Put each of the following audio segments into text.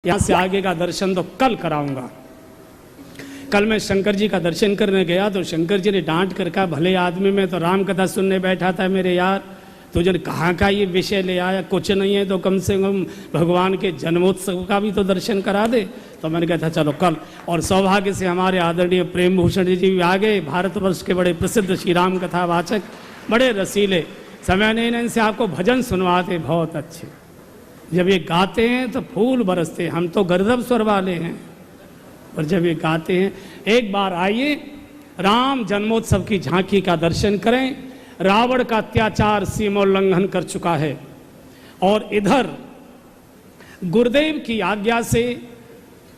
यहाँ से आगे का दर्शन तो कल कराऊंगा। कल मैं शंकर जी का दर्शन करने गया तो शंकर जी ने डांट कर कहा, भले आदमी में तो राम कथा सुनने बैठा था मेरे यार, तुझे कहाँ का ये विषय ले आया, कुछ नहीं है तो कम से कम भगवान के जन्मोत्सव का भी तो दर्शन करा दे। तो मैंने कहा था चलो कल। और सौभाग्य से हमारे आदरणीय प्रेम भूषण जी भी आ गए, भारतवर्ष के बड़े प्रसिद्ध श्री राम कथा वाचक, बड़े रसीले। समय नहीं इनसे आपको भजन सुनवाते बहुत अच्छे, जब ये गाते हैं तो फूल बरसते। हम तो गर्दभ स्वर वाले हैं, पर जब ये गाते हैं, एक बार आइए राम जन्मोत्सव की झांकी का दर्शन करें। रावण का अत्याचार सीमोल्लंघन कर चुका है और इधर गुरुदेव की आज्ञा से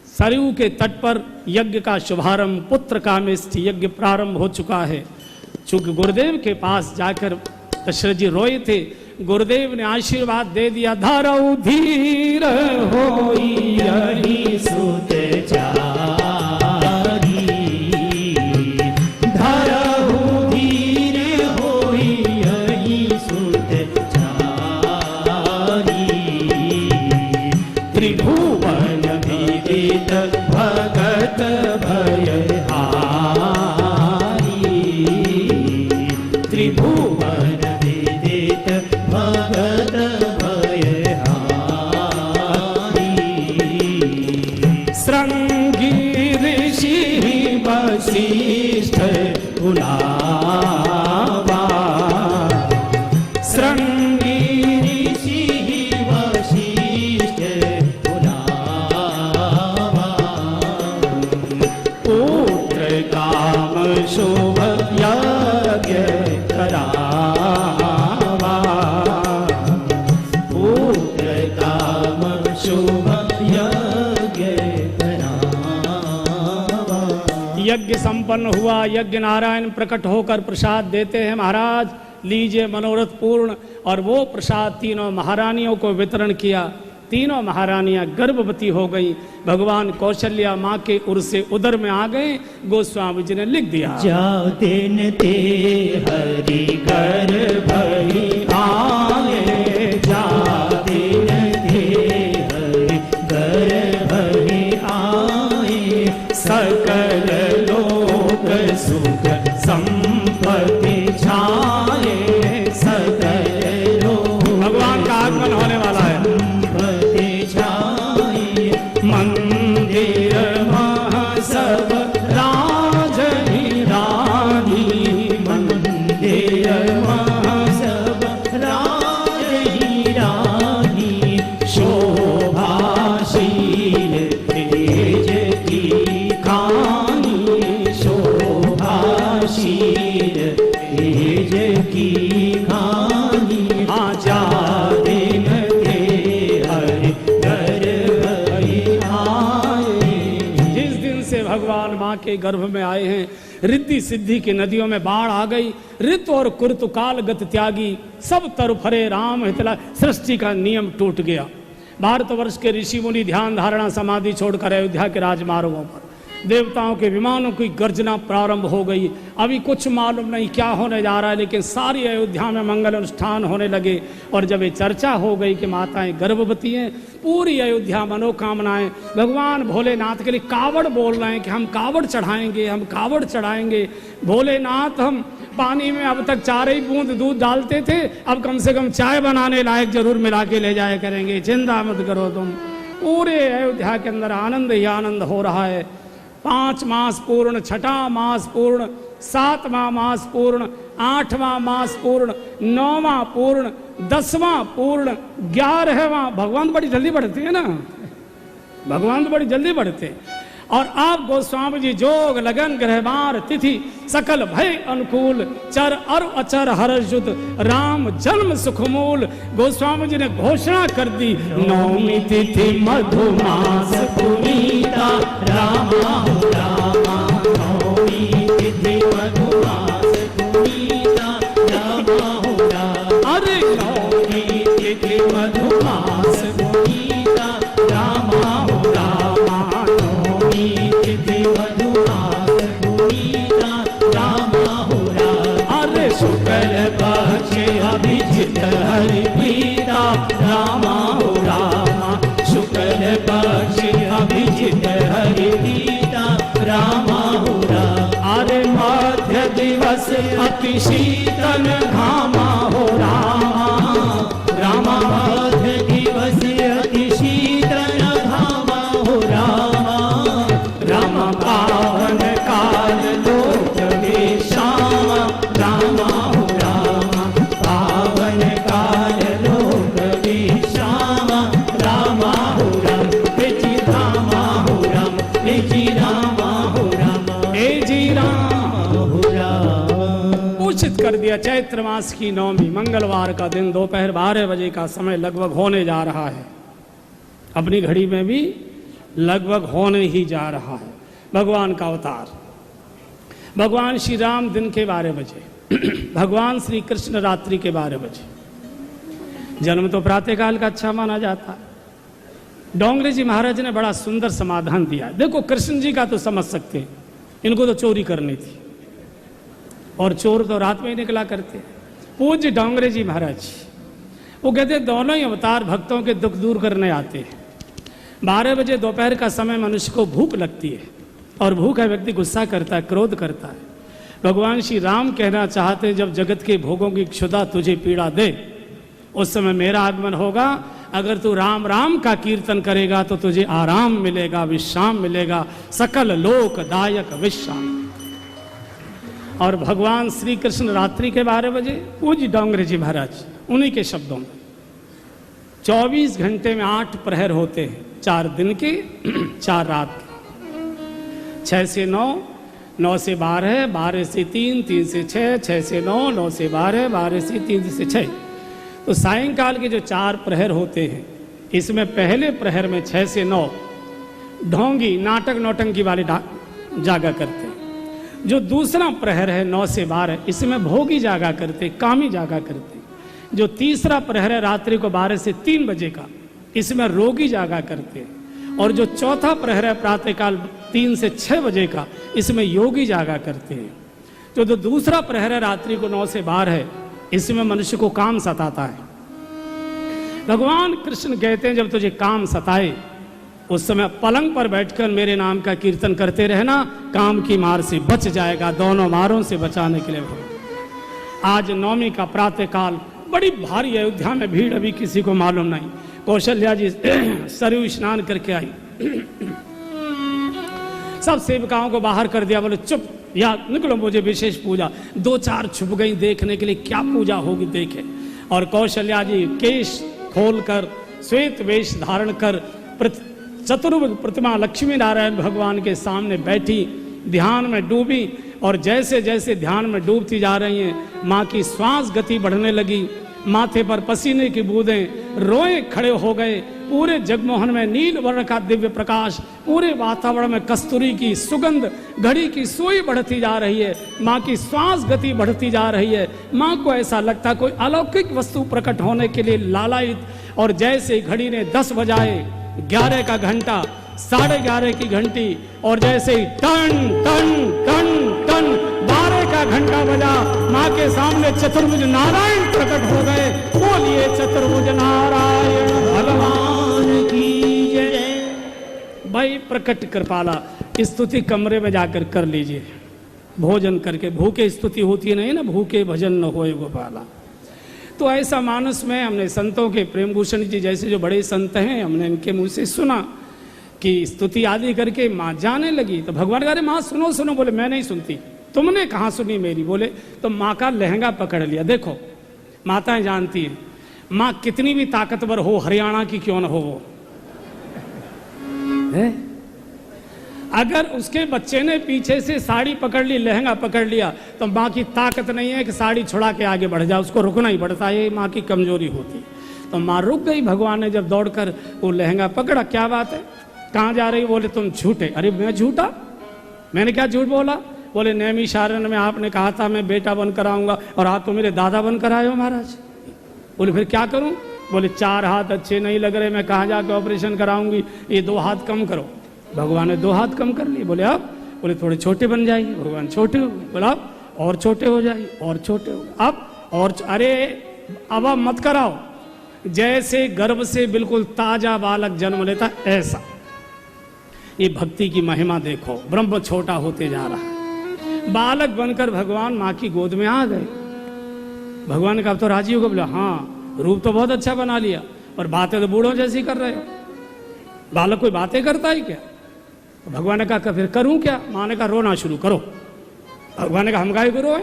सरयू के तट पर यज्ञ का शुभारंभ, पुत्र कामेष्टि यज्ञ प्रारंभ हो चुका है। चूंकि गुरुदेव के पास जाकर दशरथ जी रोए थे, गुरुदेव ने आशीर्वाद दे दिया, धरऊ धीर होई यही सुत चारी, धरऊ धीर होई यही सुत चारी, त्रिभुवन विदित भगत भयहारी, त्रिभुवन भगत भयहारी, श्रृंगी ऋषि वशिष्ठ बुलावा, श्रृंगी ऋषि वशिष्ठ बुलावा, पुत्र काम शुभ यज्ञ करा, यज्ञ संपन्न हुआ। यज्ञ नारायण प्रकट होकर प्रसाद देते हैं, महाराज लीजिए मनोरथ पूर्ण। और वो प्रसाद तीनों महारानियों को वितरण किया। तीनों महारानियां गर्भवती हो गई। भगवान कौशल्या माँ के उर से उदर में आ गए। गोस्वामी जी ने लिख दिया, जा दिन ते हरि गर्भ आए, जा दिन ते हरि गर्भ आए, सकल लोक सुख संपत्ति छाए, सकल लोक भगवान का आगमन होने वाला है। संपत्ति छाए, मंदिर महासभ राज रानी, मंदिर महासभ राज रानी, शोभाशील तेज की खानी, शोभाशील तेज की खानी, आजा दिन ते हरि गर्भ आए। जिस दिन से भगवान माँ के गर्भ में आए हैं, रिद्धि सिद्धि की नदियों में बाढ़ आ गई। ऋतु और कुर्तु काल गत त्यागी, सब तरफ हरे राम हितला, सृष्टि का नियम टूट गया। भारतवर्ष के ऋषि मुनि ध्यान धारणा समाधि छोड़कर अयोध्या के राजमार्गों पर देवताओं के विमानों की गर्जना प्रारंभ हो गई। अभी कुछ मालूम नहीं क्या होने जा रहा है, लेकिन सारी अयोध्या में मंगल अनुष्ठान होने लगे। और जब ये चर्चा हो गई कि माताएं गर्भवती हैं, पूरी अयोध्या मनोकामनाएं भगवान भोलेनाथ के लिए कावड़ बोल रहे हैं कि हम कावड़ चढ़ाएंगे, हम कावड़ चढ़ाएंगे। भोलेनाथ हम पानी में अब तक 4 ही बूंद दूध डालते थे, अब कम से कम चाय बनाने लायक जरूर मिला के ले जाया करेंगे, चिंता मत करो तुम। पूरे अयोध्या के अंदर आनंद ही आनंद हो रहा है। 5 मास पूर्ण, 6वां मास पूर्ण, 7वां मास पूर्ण, 8वां मास पूर्ण, 9वां पूर्ण, 10वां पूर्ण, 11वां। भगवान बड़ी जल्दी बढ़ते हैं ना, भगवान तो बड़ी जल्दी बढ़ते हैं। और आप गोस्वामी जी जोग लगन ग्रहवार तिथि सकल भय अनुकूल, चर और अचर हर्षुत राम जन्म सुखमूल। गोस्वामी जी ने घोषणा कर दी, नौमी तिथि मधुमास पुनीता रामा रामा, नौमी तिथि मधुमास पुनीता रामा रामा, अरे नौमी तिथि मधुमास पुनीता रामा रामा, नौमी तिथि मधुमास पुनीता रामा रामा, अरे शुक्ल पक्ष अभिजित हरि प्रीता रामा हो रामा, शुक्ल पक्ष दिवस अति शीतल घामा हो रामा, रामा वध दिवस अति शीतल घामा हो रामा, रामा पावन काल लोक में श्यामा, रामा हो रामा पावन काल लोक में श्यामा, रामा हो राम हे जी रामा हो राम हे जी रामा हो राम हे जी राम हो राम। घोषित कर दिया चैत्र मास की नवमी मंगलवार का दिन दोपहर 12 बजे का समय लगभग होने जा रहा है। अपनी घड़ी में भी लगभग होने ही जा रहा है। भगवान का अवतार भगवान श्री राम दिन के 12 बजे, भगवान श्री कृष्ण रात्रि के 12 बजे। जन्म तो प्रातःकाल का अच्छा माना जाता है। डोंगरे जी महाराज ने बड़ा सुंदर समाधान दिया। देखो कृष्ण जी का तो समझ सकते हैं, इनको तो चोरी करनी थी और चोर तो रात में ही निकला करते। पूज्य डोंगरे जी महाराज वो कहते दोनों ही अवतार भक्तों के दुख दूर करने आते हैं। 12 बजे दोपहर का समय मनुष्य को भूख लगती है और भूख है व्यक्ति गुस्सा करता है, क्रोध करता है। भगवान श्री राम कहना चाहते जब जगत के भोगों की क्षुधा तुझे पीड़ा दे उस समय मेरा आगमन होगा। अगर तू राम राम का कीर्तन करेगा तो तुझे आराम मिलेगा, विश्राम मिलेगा, सकल लोकदायक विश्राम। और भगवान श्री कृष्ण रात्रि के 12 बजे पूज्य डोंगरे जी महाराज उन्हीं के शब्दों में 24 घंटे में 8 प्रहर होते हैं, 4 दिन के 4 रात के, 6 से 9, 9 से 12, 12 से 3, 3 से 6, 6 से 9, 9 से 12, 12 से 3 से 6। तो सायंकाल के जो 4 प्रहर होते हैं इसमें पहले प्रहर में 6 से 9 ढोंगी नाटक नौटंकी वाले जागा करते हैं। जो दूसरा प्रहर है 9 से 12 इसमें भोगी जागा करते, कामी जागा करते। जो तीसरा प्रहर है रात्रि को 12 से 3 बजे का इसमें रोगी जागा करते। और जो चौथा प्रहर है प्रातःकाल 3 से 6 बजे का इसमें योगी जागा करते हैं। जो दूसरा प्रहर है रात्रि को 9 से 12 है इसमें मनुष्य को काम सताता है। भगवान कृष्ण कहते हैं जब तुझे काम सताए उस समय पलंग पर बैठकर मेरे नाम का कीर्तन करते रहना, काम की मार से बच जाएगा। दोनों मारों से बचाने के लिए भगवान आज नवमी का प्रातःकाल बड़ी भारी अयोध्या में भीड़ अभी किसी को मालूम नहीं। कौशल्या जी सरयू स्नान करके आई, सब सेवकाओं को बाहर कर दिया, बोले चुप या निकलो मुझे विशेष पूजा। 2-4 छुप गई देखने के लिए क्या पूजा होगी देखे। और कौशल्या जी केश खोलकर श्वेत वेश धारण कर चतुर्भुज प्रतिमा लक्ष्मी नारायण भगवान के सामने बैठी, ध्यान में डूबी। और जैसे जैसे ध्यान में डूबती जा रही हैं माँ की श्वास गति बढ़ने लगी, माथे पर पसीने की बूंदें, रोए खड़े हो गए। पूरे जगमोहन में नील वर्ण का दिव्य प्रकाश, पूरे वातावरण में कस्तूरी की सुगंध, घड़ी की सुई बढ़ती जा रही है, माँ की श्वास गति बढ़ती जा रही है। माँ को ऐसा लगता कोई अलौकिक वस्तु प्रकट होने के लिए लालायित। और जैसे घड़ी ने 10 बजाए, 11 का घंटा, 11:30 की घंटी, और जैसे ही टन टन टन टन 12 का घंटा बजा, माँ के सामने चतुर्भुज नारायण प्रकट हो गए। बोलिए चतुर्भुज नारायण भगवान की जय। भाई प्रकट कृपाला स्तुति कमरे में जाकर कर लीजिए, भोजन करके। भूखे स्तुति होती नहीं ना, भूखे भजन न होए गोपाला। तो ऐसा मानस में हमने संतों के प्रेम भूषण जी जैसे जो बड़े संत हैं, हमने इनके मुंह से सुना कि स्तुति आदि करके माँ जाने लगी। तो भगवान कह रहे माँ सुनो सुनो, बोले मैं नहीं सुनती। तुमने कहाँ सुनी मेरी? बोले तो माँ का लहंगा पकड़ लिया। देखो माताएं जानती हैं, माँ कितनी भी ताकतवर हो, हरियाणा की क्यों न हो वो है? अगर उसके बच्चे ने पीछे से साड़ी पकड़ ली, लहंगा पकड़ लिया, तो माँ की ताकत नहीं है कि साड़ी छुड़ा के आगे बढ़ जाए, उसको रुकना ही पड़ता है। ये माँ की कमजोरी होती। तो माँ रुक गई। भगवान ने जब दौड़कर वो लहंगा पकड़ा, क्या बात है कहाँ जा रही? बोले तुम झूठे। अरे मैं झूठा? मैंने क्या झूठ बोला? बोले नैमिषारण्य में आपने कहा था मैं बेटा बनकर आऊंगा और आप तो मेरे दादा बनकर आए हो महाराज। बोले फिर क्या करूं? बोले 4 हाथ अच्छे नहीं लग रहे, मैं कहाँ जाकर ऑपरेशन कराऊंगी, ये 2 हाथ कम करो। भगवान ने 2 हाथ कम कर लिए। बोले अब? बोले थोड़े छोटे बन जाइए। भगवान छोटे हो गए। बोला अब और छोटे हो जाइए, और छोटे हो गए, अब और अरे अब मत कराओ। जैसे गर्भ से बिल्कुल ताजा बालक जन्म लेता ऐसा। ये भक्ति की महिमा देखो, ब्रह्म छोटा होते जा रहा है। बालक बनकर भगवान माँ की गोद में आ गए। भगवान ने कहा तो राजी होगा? बोला हाँ, रूप तो बहुत अच्छा बना लिया और बातें तो बूढ़ों जैसी कर रहे हो। बालक कोई बातें करता है क्या? तो भगवान ने कहा फिर करूं क्या? माँ ने कहा रोना शुरू करो। भगवान ने कहा हम काहे को रोए?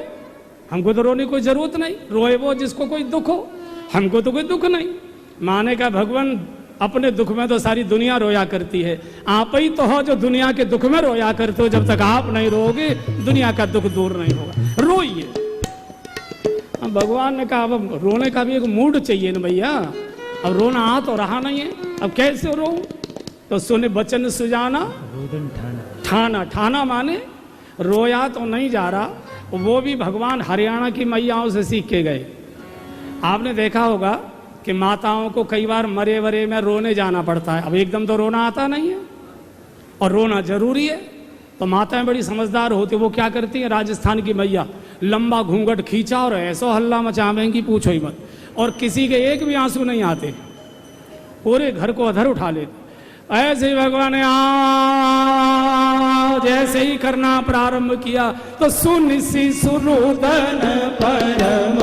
हमको तो रोने की कोई जरूरत नहीं, रोए वो जिसको कोई दुख हो, हमको तो कोई दुख नहीं। माँ ने कहा भगवान अपने दुख में तो सारी दुनिया रोया करती है, आप ही तो हो जो दुनिया के दुख में रोया करते हो। जब तक आप नहीं रोगे दुनिया का दुख दूर नहीं होगा, रोइए। भगवान ने कहा अब रोने का भी एक मूड चाहिए ना भैया, अब रोना आ तो रहा नहीं है, अब कैसे रो? तो सुने बचन सुजाना रोदन ठाना। ठाना, ठाना माने रोया तो नहीं जा रहा, वो भी भगवान हरियाणा की मैयाओं से सीख के गए। आपने देखा होगा कि माताओं को कई बार मरे वरे में रोने जाना पड़ता है, अब एकदम तो रोना आता नहीं है और रोना जरूरी है। तो माताएं बड़ी समझदार होती, वो क्या करती हैं, राजस्थान की मैया लंबा घूंघट खींचा और ऐसा हल्ला मचावेंगी पूछो ही मत, और किसी के एक भी आंसू नहीं आते, पूरे घर को अधर उठा लेते। ऐसे ही भगवान ने जैसे ही करना प्रारंभ किया तो सुनिसी सुरुदन परम